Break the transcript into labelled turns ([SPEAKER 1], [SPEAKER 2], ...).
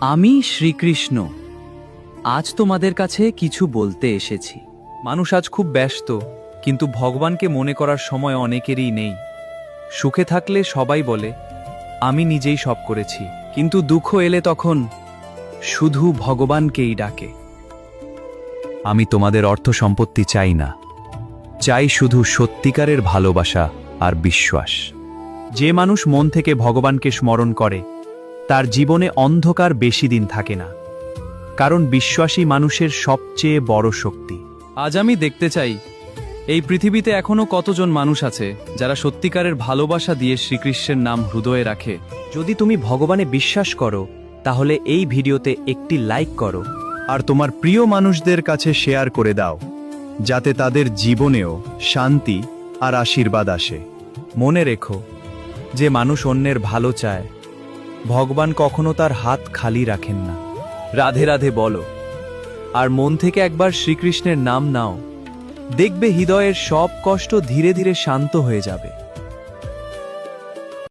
[SPEAKER 1] আমি শ্রীকৃষ্ণ আজ তোমাদের কাছে কিছু বলতে এসেছি। মানুষ আজ খুব ব্যস্ত, কিন্তু ভগবানকে মনে করার সময় অনেকেরই নেই। সুখে থাকলে সবাই বলে আমি নিজেই সব করেছি, কিন্তু দুঃখ এলে তখন শুধু ভগবানকেই ডাকে। আমি তোমাদের অর্থ সম্পত্তি চাই না, চাই শুধু সত্যিকারের ভালোবাসা আর বিশ্বাস। যে মানুষ মন থেকে ভগবানকে স্মরণ করে তার জীবনে অন্ধকার বেশি দিন থাকে না, কারণ বিশ্বাসী মানুষের সবচেয়ে বড় শক্তি। আজ আমি দেখতে চাই এই পৃথিবীতে এখনো কতজন মানুষ আছে যারা সত্যিকারের ভালোবাসা দিয়ে শ্রীকৃষ্ণের নাম হৃদয়ে রাখে। যদি তুমি ভগবানে বিশ্বাস করো তাহলে এই ভিডিওতে একটি লাইক করো
[SPEAKER 2] আর তোমার প্রিয় মানুষদের কাছে শেয়ার করে দাও, যাতে তাদের জীবনেও শান্তি আর আশীর্বাদ আসে।
[SPEAKER 1] মনে রেখো, যে মানুষ অন্যের ভালো চায় ভগবান কখনো তার হাত খালি রাখেন না। রাধে রাধে বলো আর মন থেকে একবার শ্রীকৃষ্ণের নাম নাও, দেখবে হৃদয়ের সব কষ্ট ধীরে ধীরে শান্ত হয়ে যাবে।